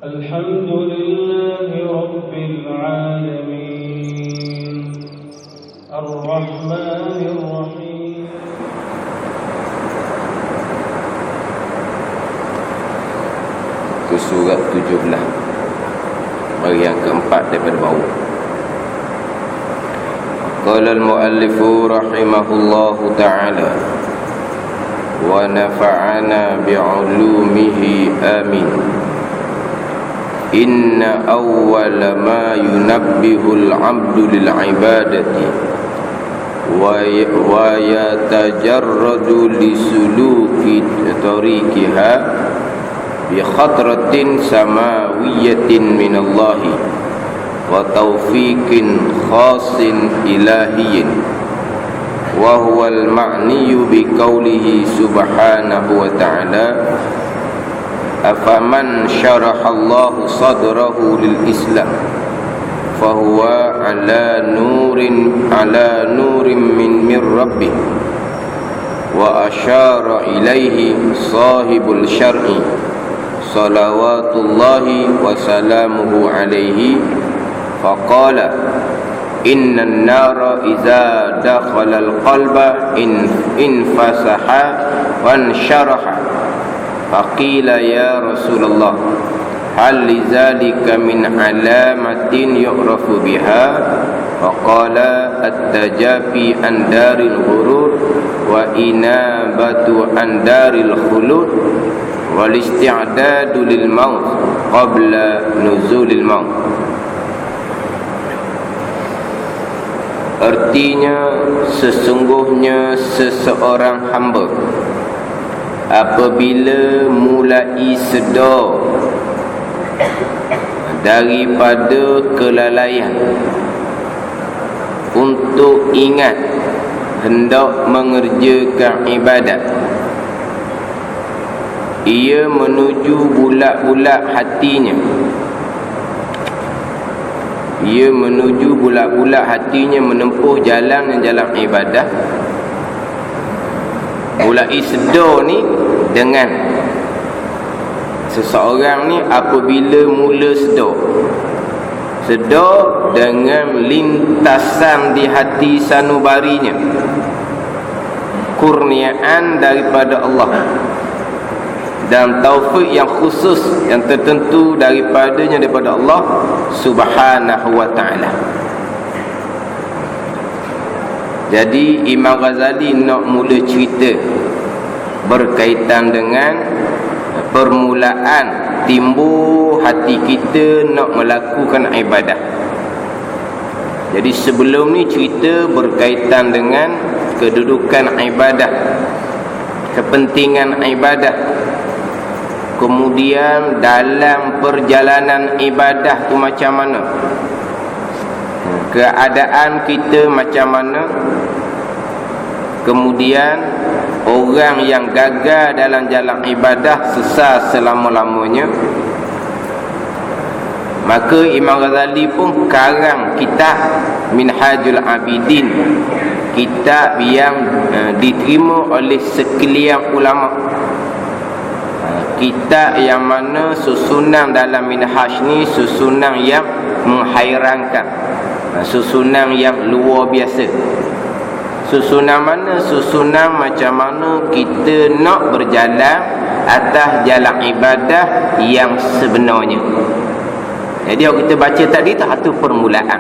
الحمد لله رب العالمين الرحمن الرحيم. Ke surat 17 bagi yang keempat daripada bawah. Qala al-muallifu rahimahullahu ta'ala wa nafa'ana bi'ulumihi amin. Inna awwala ma yunabbihul 'abdu lil 'ibadati wa yatajarradu li suluki tariqiha bi khatratin samawiyatin minallahi wa taufiqin khasin ilahiyyin wa huwal ma'niyu bi qawlihi subhanahu wa ta'ala afaman syarahallahu sadrahu lil islam fahuwa ala nurin min rabbih wa asyara ilaihi sahibul syar'i salawatullahi wa salamuhu alaihi faqala innan nara iza dakhala al-qalba infasaha wa ansharaha faqila ya Rasulullah hal lizalika min alamatin yu'rafu biha faqala at-tajafi an daril ghurur wa inabatu an daril khulud wal isti'dadu lil maut qabla nuzulil maut. Artinya sesungguhnya seseorang hamba apabila mulai sedar daripada kelalaian untuk ingat hendak mengerjakan ibadat, ia menuju bulat-bulat hatinya. Ia menuju bulat-bulat hatinya menempuh jalan ibadah. Mulai sedar ni dengan seseorang ni apabila mula sedar dengan lintasan di hati sanubarinya, kurniaan daripada Allah dan taufik yang khusus yang tertentu daripadanya daripada Allah Subhanahu wa ta'ala. Jadi Imam Ghazali nak mula cerita berkaitan dengan permulaan timbul hati kita nak melakukan ibadah. Jadi sebelum ni cerita berkaitan dengan kedudukan ibadah, kepentingan ibadah, kemudian dalam perjalanan ibadah tu macam mana, keadaan kita macam mana, kemudian orang yang gagal dalam jalan ibadah sesat selama-lamanya. Maka Imam Ghazali pun karang kitab Minhajul Abidin, kitab yang diterima oleh sekalian ulama. Kitab yang mana susunan dalam Minhaj ni susunan yang menghairankan, susunan yang luar biasa. Susunan mana? Susunan macam mana kita nak berjalan atas jalan ibadah yang sebenarnya. Jadi kalau kita baca tadi satu permulaan.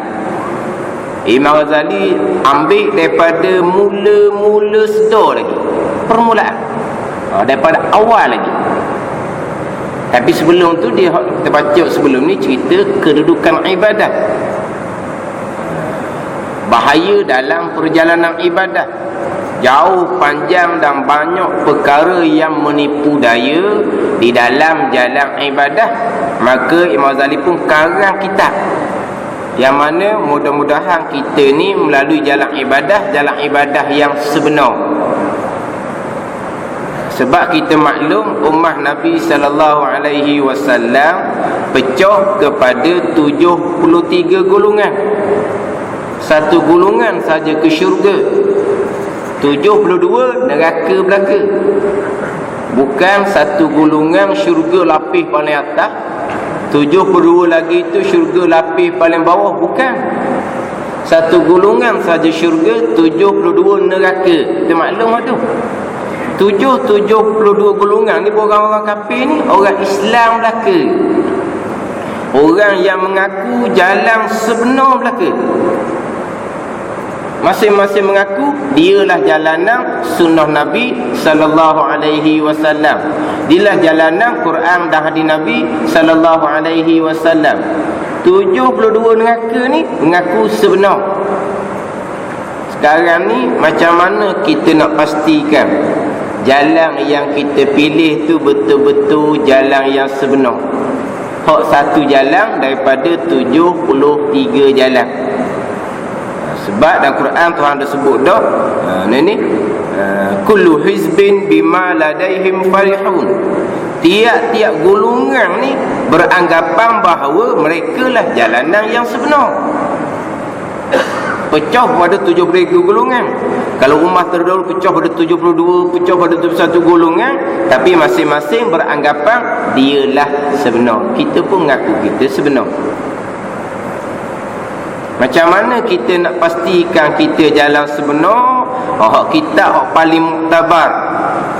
Imam Ghazali ambil daripada mula-mula sedar lagi, permulaan, daripada awal lagi. Tapi sebelum tu kita baca sebelum ni cerita kedudukan ibadah, bahaya dalam perjalanan ibadah, jauh panjang dan banyak perkara yang menipu daya di dalam jalan ibadah. Maka Imam Ghazali pun karang kitab yang mana mudah-mudahan kita ni melalui jalan ibadah yang sebenar. Sebab kita maklum ummah Nabi sallallahu alaihi wasallam pecah kepada 73 golongan. Satu golongan saja ke syurga, 72 neraka belaka. Bukan satu golongan syurga lapis paling atas, 72 lagi itu syurga lapis paling bawah. Bukan. Satu golongan saja syurga, 72 neraka. Kita maklum tu. 72 golongan ni orang-orang kafir ni, orang Islam belaka. Orang yang mengaku jalan sebenar belaka. Masing-masing mengaku dialah jalanan sunnah Nabi sallallahu alaihi wasallam. Dialah jalanan Quran dan hadis Nabi sallallahu alaihi wasallam. 72 neraka ni mengaku sebenar. Sekarang ni macam mana kita nak pastikan jalan yang kita pilih tu betul-betul jalan yang sebenar? Hak satu jalan daripada 73 jalan. Sebab dalam Quran Tuhan dah sebut dah ni kullu hizbin bima ladaihim farihun. Tiap-tiap golongan ni beranggapan bahawa mereka lah jalanan yang sebenar. Pecah pada 73 golongan. Kalau umat terdahulu pecah pada 72, pecah pada 71 golongan, tapi masing-masing beranggapan dialah sebenar. Kita pun mengaku kita sebenar. Macam mana kita nak pastikan kita jalan sebenar? Kitab hak paling muktabar,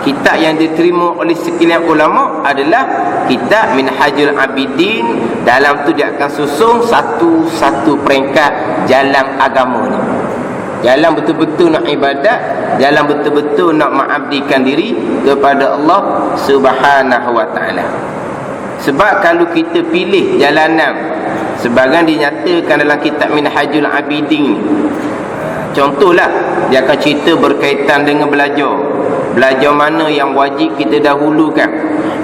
kitab yang diterima oleh sekalian ulama adalah kitab Minhajul Abidin. Dalam tu dia akan susun satu-satu peringkat jalan agama ni. Jalan betul-betul nak ibadat, jalan betul-betul nak mengabdikan diri kepada Allah Subhanahu wa taala. Sebab kalau kita pilih jalanan sebahagian dinyatakan dalam kitab Minhajul Abidin, contohlah dia akan cerita berkaitan dengan belajar mana yang wajib kita dahulukan.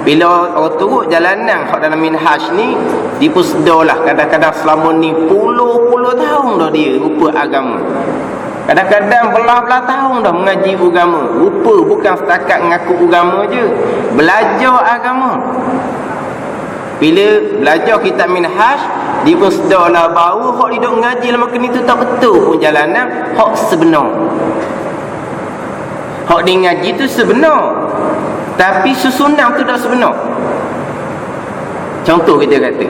Bila orang turut jalanan dalam minhaj ni, dia pun sedarlah kadang-kadang selama ni puluh-puluh tahun dah dia rupa agama. Kadang-kadang belah-belah tahun dah mengaji agama. Rupa bukan setakat mengaku agama je, belajar agama. Bila belajar kitab minhaj, dia pun sedarlah bahawa hak dia duk mengaji dalam kini tu tak betul pun jalanan hak sebenar. Hak dia ngaji tu sebenar, tapi susunan tu tak sebenar. Contoh kita kata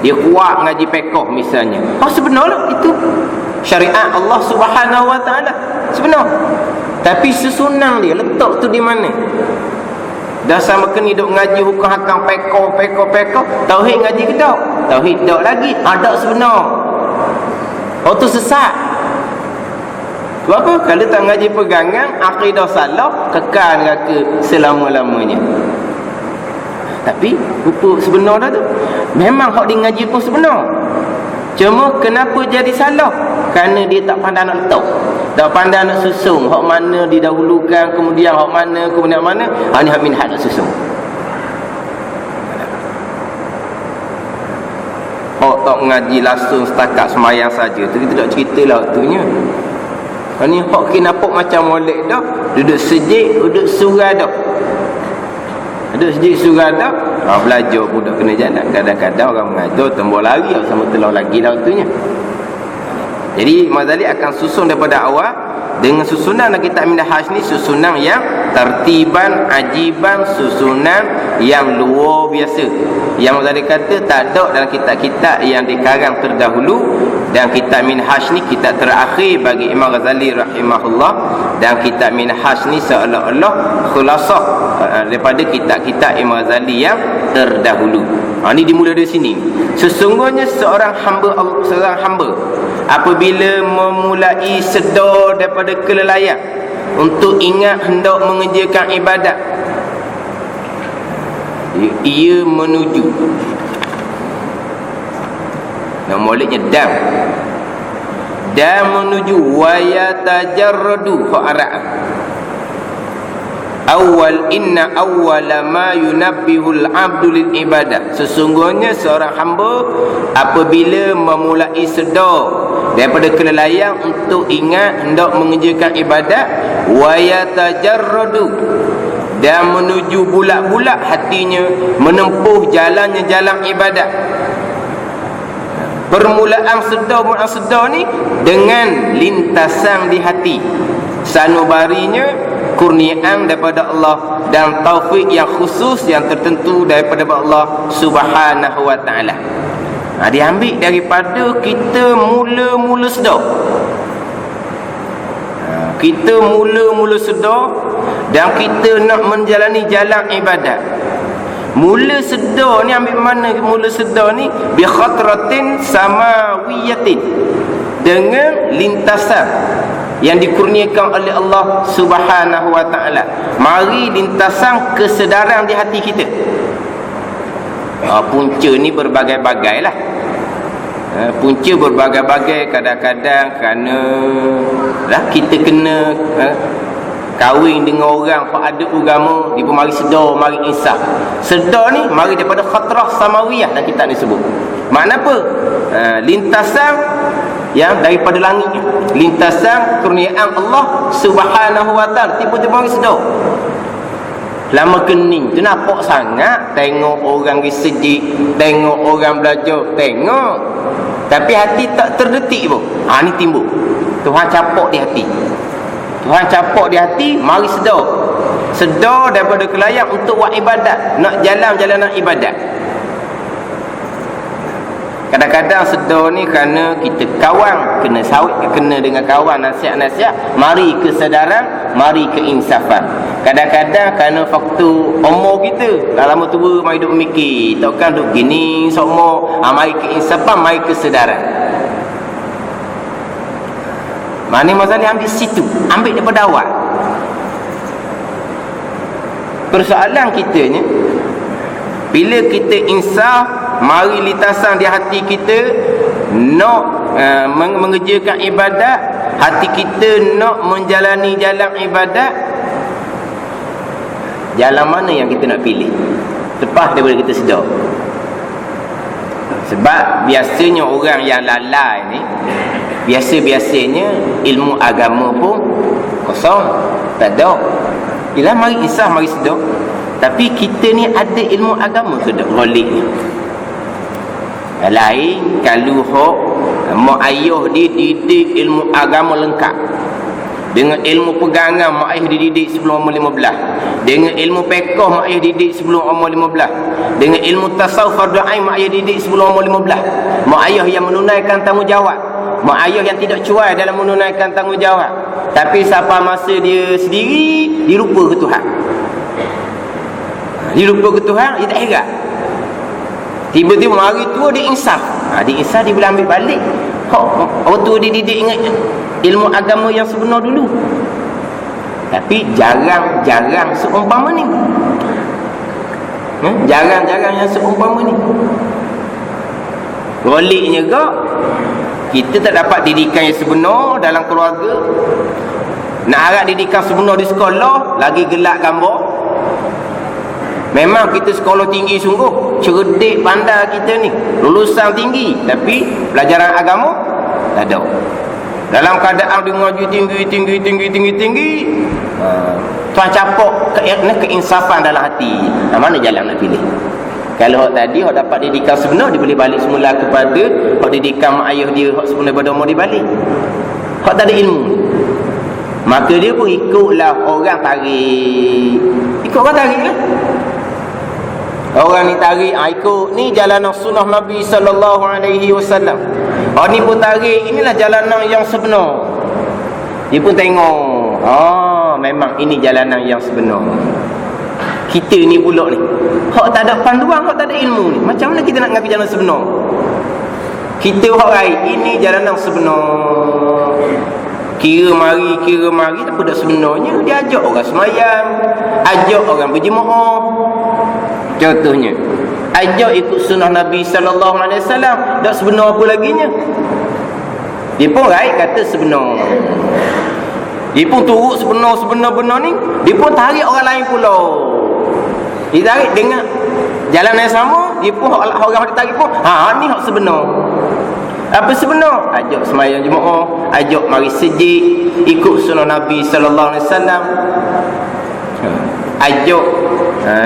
dia kuat mengaji fiqh misalnya, hak sebenar lah itu syariat Allah Subhanahu wa taala sebenar, tapi susunan dia letak tu di mana? Dah sama kena duk ngaji hukum hakam peko, tauhid ngaji ke tak? Tauhid tak lagi, ada sebenar. Oh tu sesat. Sebab apa? Kalau tak ngaji pegangan, akidah salah, kekal neraka selama-lamanya. Tapi rupa sebenar dah tu. Memang hak dia ngaji pun sebenar. Cuma kenapa jadi salah? Kerana dia tak pandai nak letak, tak pandai nak susun. Hak mana didahulukan, kemudian hak mana, kemudian mana. Ni hak minhaj nak susun. Hak tak ngaji langsung setakat semayang saja, tu kita tak ceritalah waktunya. Ni hak kita nampak macam molek dah, duduk sejik, duduk surah dah. Duduk sejik surah dah. Belajar budak kena jalan. Kadang-kadang orang mengajar tembok lari sama telah lagi dah waktunya. Jadi Mazali akan susun daripada awal dengan susunan kitab Minhaj ni, susunan yang tertiban, ajiban, susunan yang luar biasa. Yang Mazali kata tak ada dalam kitab-kitab yang dikarang terdahulu. Dan kitab Minhaj ni kitab terakhir bagi Imam Ghazali rahimahullah. Dan kitab Minhaj ni seolah-olah khulasah daripada kitab-kitab Imam Ghazali yang terdahulu. Ini dimulai dari sini. Sesungguhnya seorang hamba apabila memulai sedar daripada kelelayan untuk ingat hendak mengerjakan ibadat, ia menuju, nama moleknya dan menuju wayatajarradu fa'ara. Inna awwala ma yunabbihul abdu lil ibadah. Sesungguhnya seorang hamba apabila memulai sedar daripada kelelayan untuk ingat hendak mengerjakan ibadat, wayatajarradu, dan menuju bulat-bulat hatinya menempuh jalannya jalan ibadat. Permulaan sedar ni dengan lintasan di hati, sanubarinya kurniaan daripada Allah dan taufik yang khusus yang tertentu daripada Allah Subhanahu wa taala. Diambil daripada kita mula-mula sedar. Kita mula-mula sedar dan kita nak menjalani jalan ibadat. Mula sedar ni ambil mana mula sedar ni? Bi khatratin samawiyatin, dengan lintasan yang dikurniakan oleh Allah Subhanahu wa taala. Mari lintasan kesedaran di hati kita. Punca ni berbagai-bagai lah. Punca berbagai-bagai. Kadang-kadang kerana kita kena kahwin dengan orang yang ada agama, dia pun mari sedar, mari insaf. Sedar ni mari daripada khatrah samawiyah dan kitab ni sebut. Makna apa? Lintasan yang daripada langit, lintasan kurniaan Allah Subhanahu wa taala. Tiba-tiba mari sedar. Lama kening tu nampak sangat, tengok orang risejik, tengok orang belajar, tengok, tapi hati tak terdetik pun. Ni timbul Tuhan capok di hati. Tuhan capok di hati, mari sedar. Sedar daripada kelayak untuk buat ibadat, nak jalan-jalanan ibadat. Kadang-kadang sedar ni kerana kita kawan, kena sawit, kena dengan kawan nasihat-nasihat, mari kesedaran, mari keinsafan. Kadang-kadang kerana faktor umur kita, dah lama tua, mari duk mikir, takkan duk gini seumur, mari keinsafan, mari kesedaran. Mana masalah ambil situ, ambil daripada awal. Persoalan kitanya, bila kita insaf, mari lintasan di hati kita nak mengerjakan ibadat, hati kita nak menjalani jalan ibadat, jalan mana yang kita nak pilih lepas daripada kita sedar. Sebab biasanya orang yang lalai ni, biasa-biasanya ilmu agama pun kosong, tak ada. Ialah mari insaf, mari sedar. Tapi kita ni ada ilmu agama ke tak? Rolik ni lain kalau mak ayah dia didik ilmu agama lengkap, dengan ilmu pegangan mak ayah dididik sebelum umur 15, dengan ilmu fiqh mak ayah didik sebelum umur 15, dengan ilmu tasawuf fardu ain mak ayah didik sebelum umur 15. Mak ayah yang menunaikan tanggungjawab, mak ayah yang tidak cuai dalam menunaikan tanggungjawab. Tapi sampai masa dia sendiri, dia lupa ke Tuhan. Dia lupa ke Tuhan, dia tak heran. Tiba-tiba hari tua dia insaf. Dia insaf, dia boleh ambil balik. Orang tua dia didik ingat ilmu agama yang sebenar dulu. Tapi jarang-jarang seumpama ni. Jarang-jarang yang seumpama ni. Goliknya kak, kita tak dapat didikan yang sebenar dalam keluarga. Nak harap didikan sebenar di sekolah, lagi gelak gambar. Memang kita sekolah tinggi sungguh, cerdik pandai kita ni, lulusan tinggi, tapi pelajaran agama tak ada. Dalam keadaan dia mengaji tinggi, Tuhan capok keinsafan dalam hati. Mana jalan nak pilih? Kalau hak tadi hak dapat didikan sebenar, dia boleh balik semula kepada hak didikan mak ayah dia, hak sebenar pada umur dia balik. Hak tak ada ilmu, maka dia pun ikutlah orang tarik. Ikut orang tarik lah. Orang ni tarik, ikut ni jalanan sunnah Nabi sallallahu alaihi wasallam. Ni pun tarik, inilah jalanan yang sebenar. Dia pun tengok, memang ini jalanan yang sebenar. Kita ni pula ni, hak tak ada panduan, hak tak ada ilmu ni, macam mana kita nak mengambil jalan sebenar? Kita hak raih, ini jalanan sebenar. Kira mari tak pada sebenarnya dia ajak orang semayang, ajak orang berjemaah. Contohnya, ajak ikut sunnah Nabi sallallahu alaihi wasallam, tak sebenar apa laginya. Dia pun raih kata sebenar. Dia pun turut sebenar-benar ni, dia pun tarik orang lain pula. Dia tarik dengan jalan yang sama, dia pun orang yang tarik pun, ni hak sebenar. Apa sebenar? Ajak semayang jemaah, ajak mari sejid, ikut sunnah Nabi sallallahu alaihi wasallam. Ajak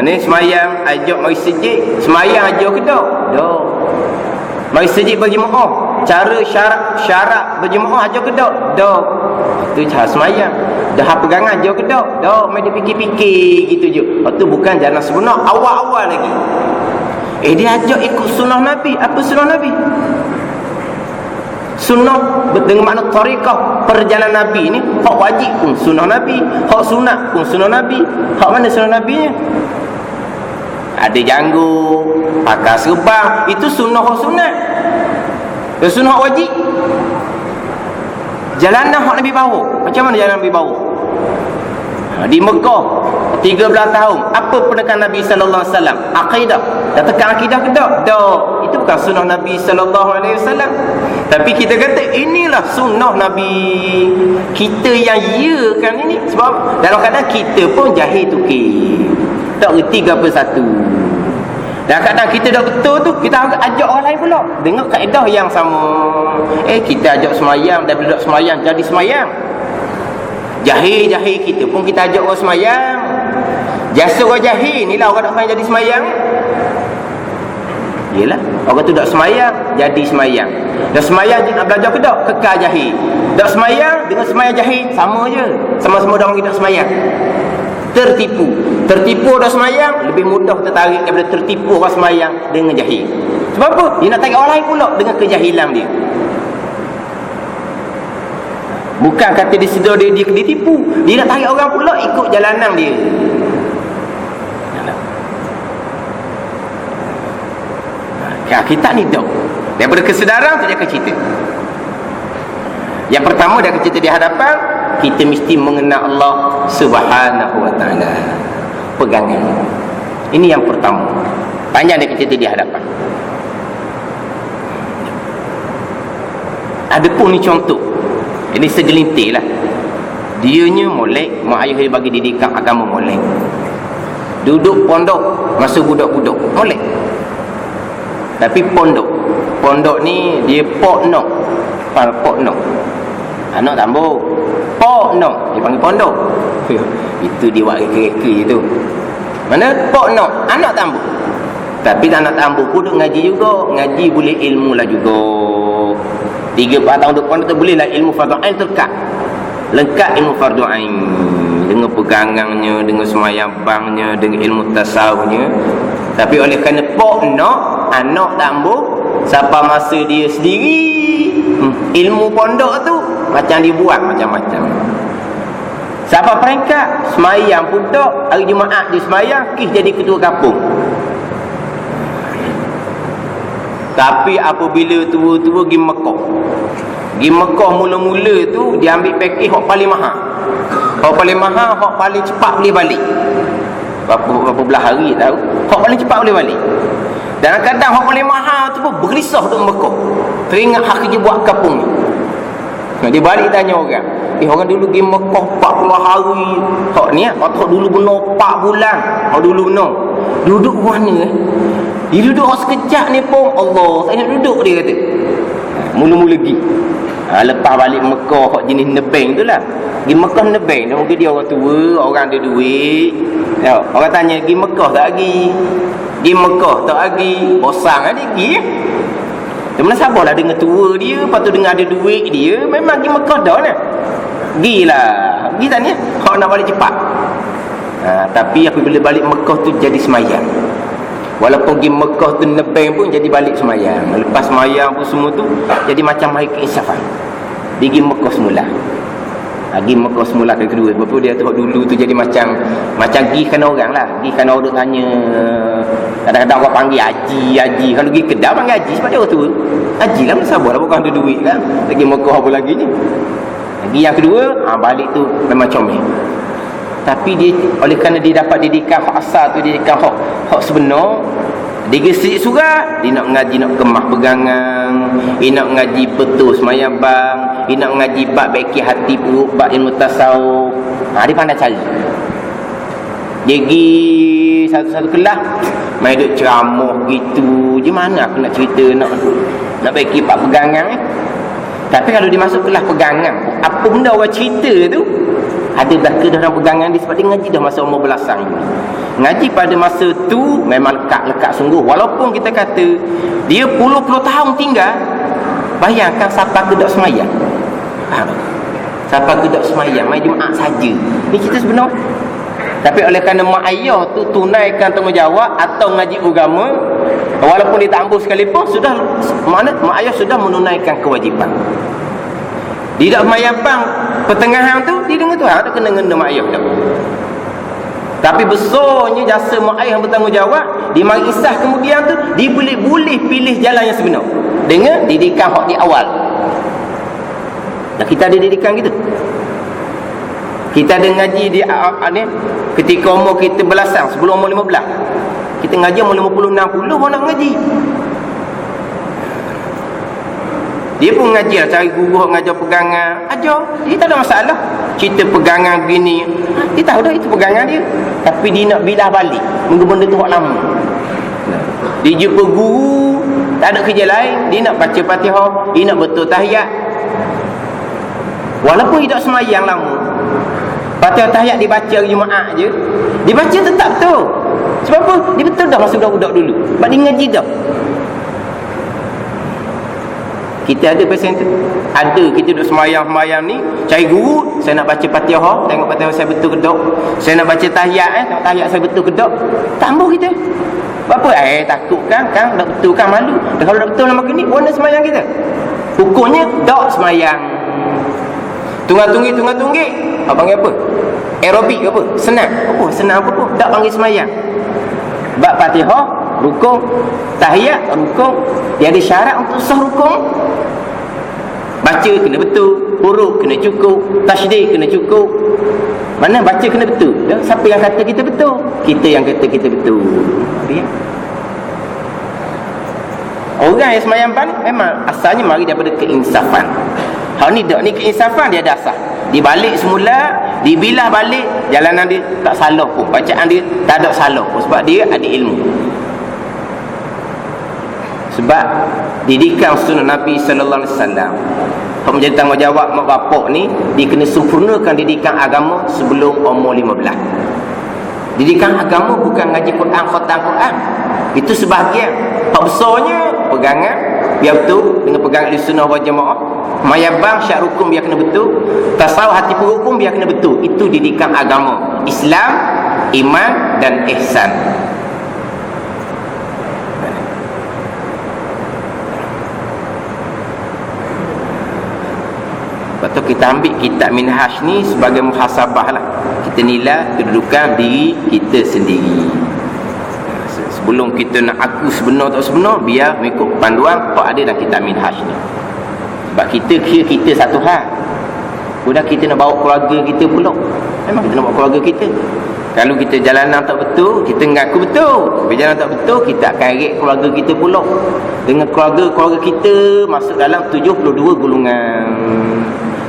ni semayang, ajak mari sejid, semayang ajak ke tak? Tak. Mari sejid berjemaah, cara syarat berjemaah ajak ke tak? Tak. Itu cara semayang. Dah pegangan je ke tak? Tak, main dia fikir-fikir gitu je. Itu bukan jalan sebenar, awal-awal lagi. Dia ajak ikut sunnah Nabi. Apa sunnah Nabi? Sunnah dengan makna tariqah perjalanan Nabi ni, hak wajib pun sunnah Nabi, hak sunat pun sunnah Nabi. Hak mana sunnah Nabi nya? Ada janggut, pakai serban, itu sunnah hak sunat. Itu sunnah hak wajib. Jalanan hak Nabi bawa. Macam mana jalan Nabi bawa? Di Mekah 13 tahun, apa pendekan Nabi sallallahu alaihi wasallam? Akidah. Dah tekan akidah ke tak? Tak. Itu bukan sunnah Nabi sallallahu alaihi wasallam. Tapi kita kata inilah sunnah Nabi. Kita yang iakan ini sebab dalam keadaan kita pun jahil tukir. Tak reti ke apa satu. Dan kadang kita dah betul tu, kita ajak orang lain pula dengan kaedah yang sama. Kita ajak semayang, daripada semayang jadi semayang. Jahil-jahil kita pun kita ajak orang semayang. Jasa orang jahil ni lah orang tak semayang jadi semayang. Yelah, orang tu tak semayang jadi semayang. Dah semayang nak belajar ke tak? Kekal jahil. Tak semayang dengan semayang jahil sama je. Sama-sama orang kita semayang. Tertipu. Tertipu orang semayang lebih mudah tertarik daripada tertipu orang semayang dengan jahil. Sebab apa? Dia nak tarik orang lain pula dengan kejahilan dia. Bukan kata dia sedar dia ditipu. Dia nak tarik orang pula ikut jalanan dia. Kita ni tak. Daripada kesedaran tu dia akan cerita. Yang pertama dia akan cerita di hadapan, kita mesti mengenal Allah Subhanahu wa ta'ala. Pegangan. Ini yang pertama. Panjang dia cerita di hadapan. Ada pun ni contoh. Ini segelintir lah. Dianya molek, mak ayah dia bagi didikan agama molek. Duduk pondok masa budak-budak molek. Tapi pondok ni dia pok nok. Anak tambah pok nok, dia panggil pondok. Itu dia buat reka-reka je tu. Mana pok nok, anak tambah. Tapi anak tambah pun duk ngaji juga. Ngaji boleh ilmu lah juga. 3-4 tahun duk pondok tu boleh lah ilmu fardu ain terkat. Lengkap ilmu fardu ain dengan pegangannya, dengan semayang bangnya, dengan ilmu tasawufnya. Tapi oleh kerana pok nok, anak tambah, sampai masa dia sendiri, ilmu pondok tu macam dibuat macam-macam. Sampai peringkat semayang pun tak, hari Jumaat dia semayang, jadi ketua kampung. Tapi apabila tua-tua pergi Mekah, pergi Mekah mula-mula tu dia ambil pakej hak paling mahal. Hak paling mahal, hak paling cepat boleh balik. Berapa belah hari tahu, hak paling cepat boleh balik. Dan kadang hak paling mahal tu pun bergelisah duk Mekah, teringat hak kerja buat kampung ni. Dia balik tanya orang, orang dulu pergi Mekah 40 hari. Hak ni hak dulu benar 4 bulan. Hak dulu benar duduk mana dia duduk sekejap ni pun Allah tak nak duduk, dia kata. Mula-mula pergi lepas balik Mekah hak jenis nebeng tu lah. Pergi Mekah nebeng, mungkin dia orang tua, orang ada duit. Orang tanya pergi Mekah tak lagi, pergi Mekah tak lagi, bosan kan dia pergi. Dia mana sabarlah dengan tua dia, lepas tu dengan ada duit dia, memang pergi Mekah dah lah. Pergilah, pergi tanya hak nak balik cepat. Tapi apabila balik Mekah tu jadi semayang. Walaupun pergi Mekah tu nebeng pun jadi balik semayang. Lepas semayang pun semua tu jadi macam hari keinsafan. Dia pergi Mekah semula. Pergi Mekah semula kali kedua. Sebab dia tu dulu tu jadi macam pergi kan orang lah. Pergi kan orang duk tanya. Kadang-kadang orang panggil haji. Kalau pergi Kedah panggil haji sebab dia orang tua. Haji lah, sabarlah bukan ada duit kan. Lagi Mekah apa lagi ni. Lagi yang kedua, balik tu memang comel. Tapi dia, oleh kerana dia dapat didikan hak asal tu, didikan hak sebenar, dia gesik surat, dia nak ngaji, nak kemah pegangan, dia nak ngaji betul semayang bang, dia nak ngaji bab baiki hati perut, bab ilmu tasawuf. Dia pandai cari. Dia pergi satu-satu kelas, main duk ceramah gitu. Di mana aku nak cerita, nak baiki bab pegangan ni. Tapi kalau dia masuk kelas pegangan, apa benda orang cerita tu, ada belaka dalam pegangan dia sebab dia ngaji dah masa umur belasan. Ngaji pada masa tu memang lekat sungguh. Walaupun kita kata dia puluh tahun tinggal, bayangkan siapa ke dak semayang. Sampai ke dok semayang, mai Jumaat saja. Ni cerita sebenar. Tapi oleh kerana mak ayah tu tunaikan tanggungjawab atau ngaji agama, walaupun dia tak ambil sekalipun, sudah mana mak ayah sudah menunaikan kewajipan. Dia tak semayang pang pertengahan tu, dia dengar tu, tak kena ngena mak ayah dah. Tapi besarnya jasa mak ayah yang bertanggungjawab, di mari isah kemudian tu, dia boleh pilih jalan yang sebenar. Dengan didikan hak di awal. Dan kita ada didikan gitu. Kita ada ngaji di ni ketika umur kita belasang, sebelum umur 15. Kita ngaji umur 50 60 orang nak ngaji. Dia pun ngaji lah, cari guru ngajar pegangan, ajar. Dia tak ada masalah. Cerita pegangan begini, dia tahu dah itu pegangan dia. Tapi dia nak bilah balik, benda tu hak lama. Dia jumpa guru, tak ada kerja lain, dia nak baca Fatihah, dia nak betul tahiyat. Walaupun dia tak semayang lama, Fatihah tahiyat dibaca hari Jumaat je, dibaca tetap betul. Sebab apa? Dia betul dah masa budak-budak dulu. Sebab dia ngaji dah. Kita ada pasien tu. Ada kita duduk semayang-semayang ni, cari guru, saya nak baca Fatihah, tengok Fatihah saya betul ke tak. Saya nak baca tahiyat, tengok tahiyat saya betul ke tak. Tak ambil kita. Sebab apa? Takut kan tak betul kan, malu. Dan kalau tak betul nama kini, warna semayang kita. Hukumnya tak semayang. Tunggal-tunggik. Apa panggil apa? Aerobik apa? Senang. Apa? Senang apa? Tak panggil semayang. Bab Fatihah, rukun, tahiyat, rukun. Dia ada syarat untuk sah rukun. Baca kena betul, huruf kena cukup, tasydid kena cukup. Mana baca kena betul. Dan siapa yang kata kita betul? Kita yang kata kita betul. Dia. Orang yang semayang ni memang asalnya mari daripada keinsafan. Hal ni dak ni keinsafan dia ada asal. Dibalik semula, dibilah balik, jalanan dia tak salah pun, bacaan dia tak ada salah pun, sebab dia ada ilmu. Sebab didikan sunnah Nabi sallallahu alaihi wasallam, kalau menjadi tanggungjawab mak bapak ni, dia kena sempurnakan didikan agama sebelum umur 15. Didikan agama bukan ngaji Quran, khatam Quran. Itu sebahagian. Hak besarnya pegangan biar betul dengan pegangan sunnah wal jamaah. Mayabang syak rukun biar kena betul. Tasawuf hati perhukum biar kena betul. Itu didikan agama. Islam, iman dan ihsan. Lepas tu kita ambil kitab Minhaj ni sebagai muhasabah lah. Kita nilai kedudukan diri kita sendiri. Sebelum kita nak aku sebenar tak sebenar, biar mengikut panduan apa ada dalam kitab Minhaj ni. Sebab kita kira kita satu hal. Sudah kita nak bawa keluarga kita pula. Memang kita nak bawa keluarga kita. Kalau kita jalanan tak betul, kita mengaku betul. Tapi jalanan tak betul, kita akan rek keluarga kita pula. Dengan keluarga kita masuk dalam 72 golongan.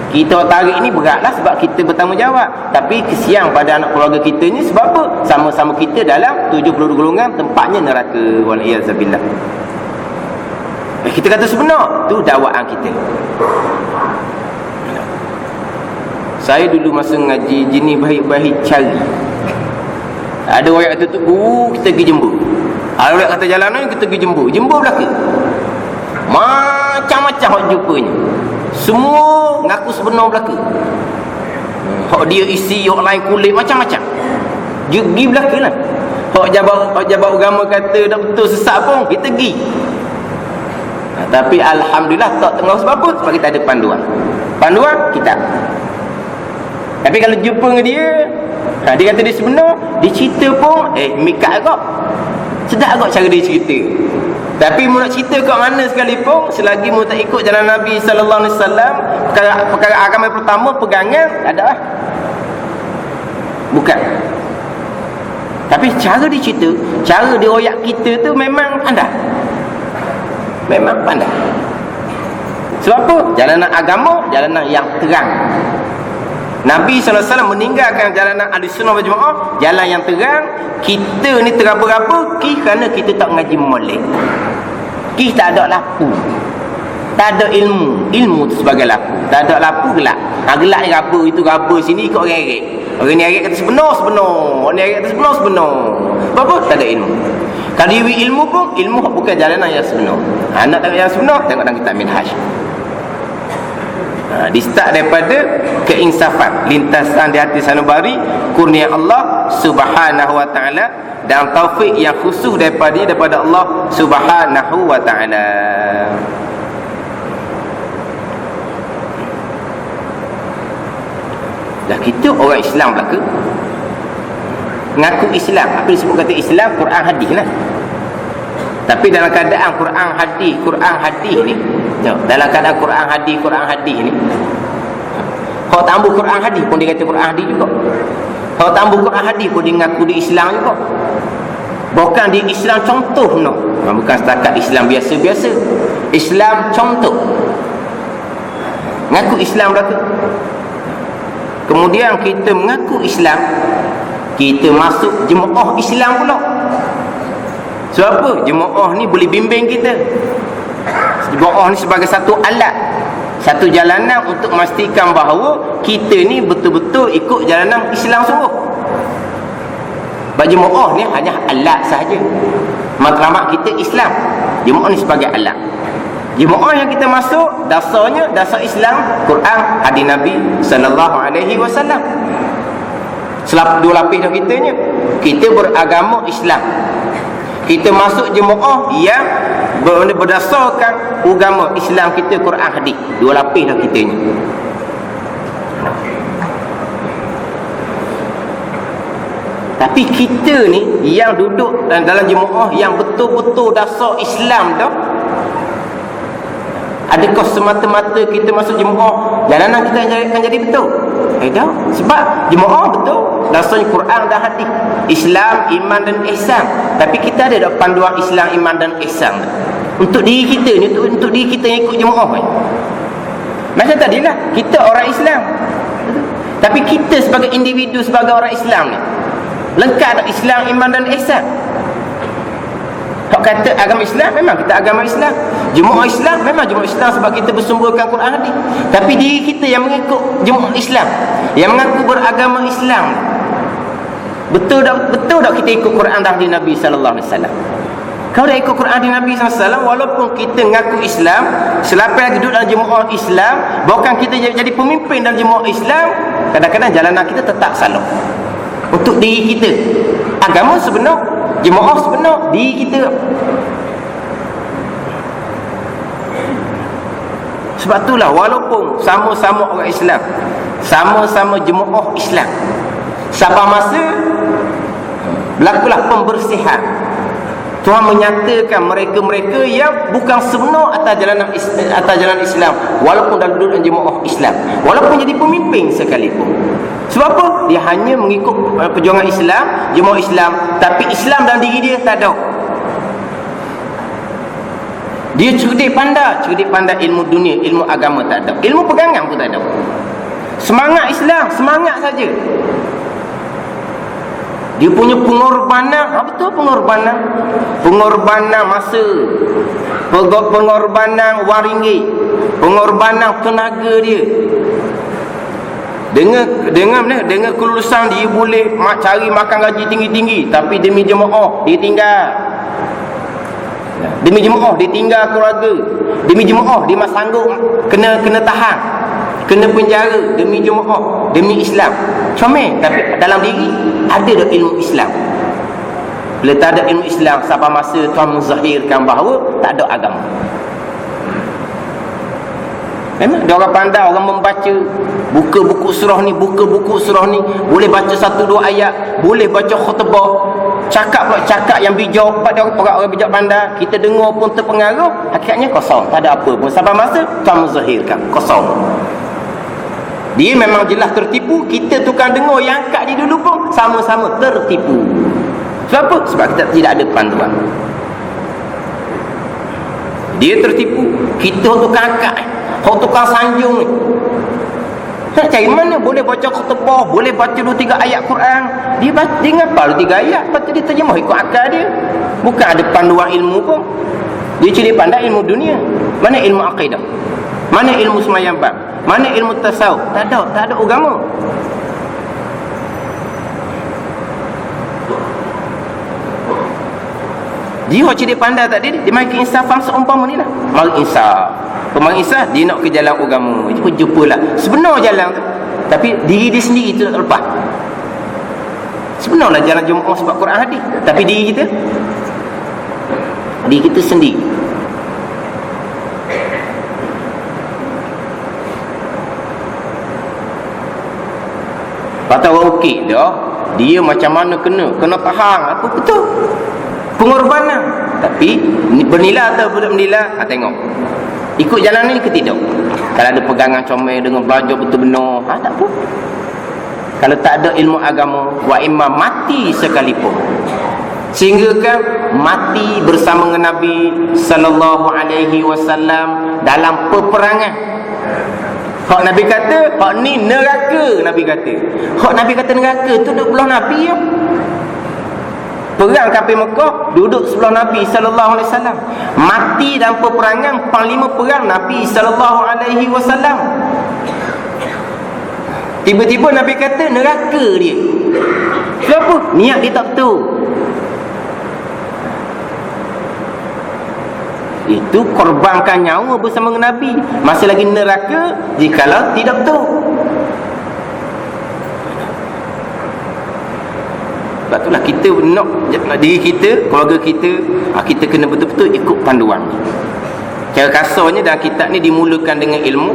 Kita tarik ni beratlah sebab kita bertanggungjawab. Tapi kesian pada anak keluarga kita ni sebab apa? Sama-sama kita dalam 72 golongan, tempatnya neraka. Waliyazabillah. Kita kata sebenar, tu dakwaan kita. Saya dulu masa ngaji jenis baik-baik cari. Ada orang kata tu, kita pergi jembu. Ada orang kata jalanan, kita pergi jembu. Jembu belaka. Macam-macam orang jumpanya. Semua ngaku sebenar belaka. Hak dia isi, hak lain kulit, macam-macam. Pergi belaka lah. Hak jabat agama kata tak betul sesat pun, kita pergi. Tapi alhamdulillah tak tengah sebab apa? Sebab kita ada panduan. Panduan kita. Tapi kalau jumpa dengan dia, dia kata dia sebenar, dia cerita pun mikat agak. Sedap agak cara dia cerita. Tapi mu nak cerita kat mana sekalipun, selagi mu tak ikut jalan Nabi sallallahu alaihi wasallam, perkara agama pertama pegangan ada lah. Bukan. Tapi cara dia cerita, cara dia royak kita tu memang pandai. Memang pandai. Sebab apa? Jalanan agama, jalanan yang terang. Nabi SAW meninggalkan jalanan Ahlussunnah wal Jamaah, jalan yang terang. Kita ni teraba-raba kerana kita tak ngaji molek. Kita tak ada laku. Tak ada ilmu. Ilmu tu sebagai laku. Tak ada laku, gelap. Gelap ni raba, itu raba sini ikut orang-orang. Orang ni orang kata sebenar. Orang ni orang kata sebenar. Apa? Tak ada ilmu. Kalau dia ilmu pun, ilmu bukan jalanan yang sebenar. Nak tengok yang sebenar, tengok dalam kitab Minhaj. Di start daripada keinsafan, lintasan di hati sanubari, kurnia Allah Subhanahu wa taala, dan taufik yang khusus daripada Allah Subhanahu wa taala. Dah kita orang Islam belaka, ngaku Islam. Apa disebut kata Islam? Quran hadis lah. Tapi dalam keadaan Quran hadis ni, dalam keadaan Quran hadis ni, kalau tak ambil Quran hadis pun dia kata Quran hadis juga. Kalau tak ambil Quran hadis pun dia ngaku di Islam juga. Bukan di Islam contoh, no. Bukan setakat Islam biasa-biasa, Islam contoh, ngaku Islam belaka. Kemudian kita mengaku Islam, kita masuk jemaah Islam pula. Sebab apa? Jemaah ni boleh bimbing kita. Jemaah ni sebagai satu alat, satu jalanan untuk memastikan bahawa kita ni betul-betul ikut jalanan Islam sungguh. Bagi jemaah ni hanya alat sahaja. Matlamat kita Islam. Jemaah ni sebagai alat. Jemaah yang kita masuk, dasarnya dasar Islam, Quran, hadis Nabi sallallahu alaihi wasallam. Dua lapis dah kitanya. Kita beragama Islam. Kita masuk jemaah yang berdasarkan agama Islam kita, Quran, hadis. Dua lapis dah kitanya. Tapi kita ni yang duduk dalam jemaah yang betul-betul dasar Islam dah, adakah semata-mata kita masuk jemaah jalanan kita akan jadi betul? Tak. Sebab jemaah betul dasarnya Quran dan hadis, Islam, iman dan ihsan. Tapi kita ada tak panduan Islam, iman dan ihsan untuk diri kita ni, untuk diri kita yang ikut jemaah ni? Macam tadilah, kita orang Islam, tapi kita sebagai individu, sebagai orang Islam ni, lengkap tak Islam, iman dan ihsan? Hak kata agama Islam, memang kita agama Islam. Jemaah Islam, memang jemaah Islam sebab kita bersumberkan Quran hadis. Tapi diri kita yang mengikut jemaah Islam, yang mengaku beragama Islam, betul tak kita ikut Quran dan hadis Nabi sallallahu alaihi wasallam? Kalau dah ikut Quran dan Nabi sallallahu alaihi wasallam, walaupun kita mengaku Islam, selepas duduk dalam jemaah Islam, bahkan kita jadi pemimpin dalam jemaah Islam, kadang-kadang jalanan kita tetap salah. Untuk diri kita, agama sebenar, jemaah sebenar, diri kita. Sebab itulah walaupun sama-sama orang Islam, sama-sama jemaah Islam, sabar masa berlakulah pembersihan. Tuhan menyatakan mereka-mereka yang bukan sebenar atas jalan Islam, walaupun dah duduk dalam jemaah Islam, walaupun jadi pemimpin sekalipun. Sebab apa? Dia hanya mengikut perjuangan Islam, jemaah Islam, tapi Islam dalam diri dia tak ada. Dia cerdik pandai ilmu dunia, ilmu agama tak ada, ilmu pegangan pun tak ada. Semangat Islam, semangat saja. Dia punya pengorbanan, betul pengorbanan. Pengorbanan masa, pengorbanan wang ringgit, pengorbanan tenaga dia. Dengan kelulusan dia boleh cari makan gaji tinggi-tinggi, tapi demi jemaah dia tinggal. Demi jemaah dia tinggal keluarga. Demi jemaah dia masih sanggup kena tahan, kena penjara demi jemaah, demi Islam. Comel, tapi dalam diri ada dah ilmu Islam. Bila tak ada ilmu Islam, sampai masa Tuhan menzahirkan bahawa tak ada agama. Memang dia orang pandai, orang membaca, buka buku surah ni, boleh baca 1-2 ayat, boleh baca khutbah, cakap yang bijak. Pada orang bijak pandai, kita dengar pun terpengaruh, hakikatnya kosong, tak ada apa pun. Sampai masa Tuhan menzahirkan, kosong. Dia memang jelas tertipu. Kita tukang dengar yang angkat dia dulu pun sama-sama tertipu. Sebab apa? Sebab kita tidak ada panduan. Dia tertipu, kita tukang angkat, tukang sanjung ni. Nak cari mana boleh baca khutbah, boleh baca 2-3 ayat Quran. Dia ngapal 3 ayat, lepas tu dia terjemah ikut akal dia. Bukan ada panduan ilmu pun. Dia curi pandai ilmu dunia. Mana ilmu akidah? Mana ilmu semayang bab? Mana ilmu tasawuf? Tak ada agama. Dia curi pandai tak dia main insafan seumpama ni lah. Mari insaf. Pemangisah dia nak ke jalan agama, jumpalah sebenar jalan tu, tapi diri dia sendiri tu tak lepas. Sebenarlah jalan Jumaat sebab Quran hadis, tapi diri kita sendiri. Kata orang ukit dia macam mana kena tahan apa betul pengorbanan, tapi bernilai atau tidak bernilai, tengok ikut jalan ni ke tidak. Kalau ada pegangan comel dengan belajar betul benar, tak apa. Kalau tak ada ilmu agama, wa imma mati sekalipun, sehingga kan mati bersama dengan Nabi sallallahu alaihi wasallam dalam peperangan. Hak Nabi kata, hak ni neraka. Nabi kata, hak Nabi kata neraka tu duduk belah Nabi ya. Perang kafir Mekah duduk sebelah Nabi sallallahu alaihi wasallam. Mati dalam peperangan panglima perang Nabi sallallahu alaihi wasallam. Tiba-tiba Nabi kata neraka dia. Kenapa? Niat dia tak betul. Itu korbankan nyawa bersama dengan Nabi, masih lagi neraka jikalau tidak betul. Sebab itulah kita nak diri kita, keluarga kita, kita kena betul-betul ikut panduan. Cara kasarnya dalam kitab ni dimulakan dengan ilmu.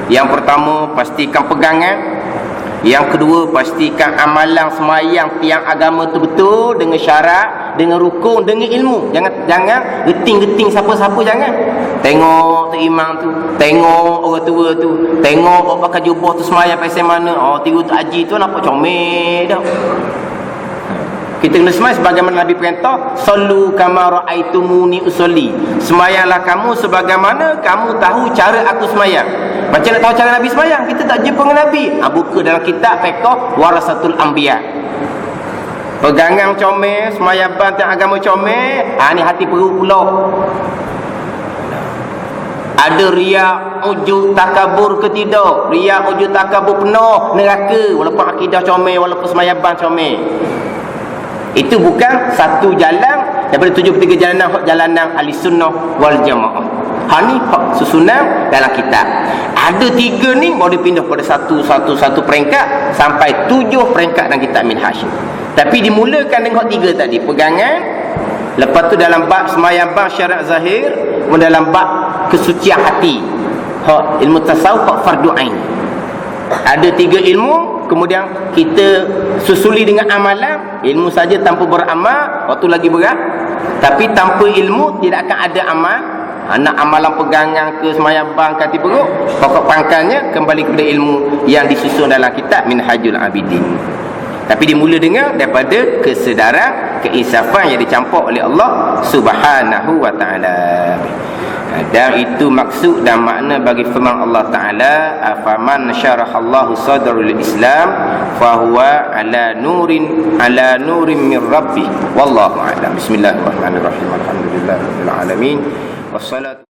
Yang pertama, pastikan pegangan. Yang kedua, pastikan amalan semayang tiang agama tu betul, dengan syarat, dengan rukun, dengan ilmu. Jangan geting-geting siapa-siapa, jangan. Tengok tu imam tu, tengok orang tua tu, tengok orang pakai jubah tu semayang pasal mana, tiru tu haji tu nampak comel dah. Kita kena semayang sebagaimana Nabi perintah, sallu kama ra'aitumuni usolli. Semayanglah kamu sebagaimana kamu tahu cara aku semayang. Macam nak tahu cara Nabi semayang, kita tak jumpa dengan Nabi. Buka dalam kitab fiqh Warasatul Anbiya. Pegangan comel, semayang bantian agama comel, ni hati perut pula. Ada riak, ujub, takabur ke tidak? Riak, ujub, takabur penuh neraka, walaupun akidah comel, walaupun semayang ban comel. Itu bukan satu jalan daripada 73 jalanan ahli sunnah wal jamaah. Ni susunan dalam kitab. Ada 3 ni baru dipindah pada satu peringkat sampai 7 peringkat dalam kitab Minhaj. Tapi dimulakan dengan 3 tadi, pegangan. Lepas tu dalam bab semayang bab syarat zahir, dalam bab kesucian hati, ilmu tasawuf, fardu ain. Ada 3 ilmu, kemudian kita susuli dengan amalan. Ilmu saja tanpa beramal, waktu lagi berat. Tapi tanpa ilmu tidak akan ada amal. Nak amalan pegangan ke semayang bang kati perut, pokok pangkalnya kembali kepada ilmu yang disusun dalam kitab Minhajul Abidin. Tapi dimula dengan daripada kesedaran, keinsafan yang dicampur oleh Allah Subhanahu wa taala. Dan itu maksud dan makna bagi firman Allah Ta'ala, afaman syarahallahu sadraul Islam fahuwa ala nurin min rabbih wallahu a'lam. Bismillahirrahmanirrahim. Alhamdulillahirabbil alamin. Wassalatu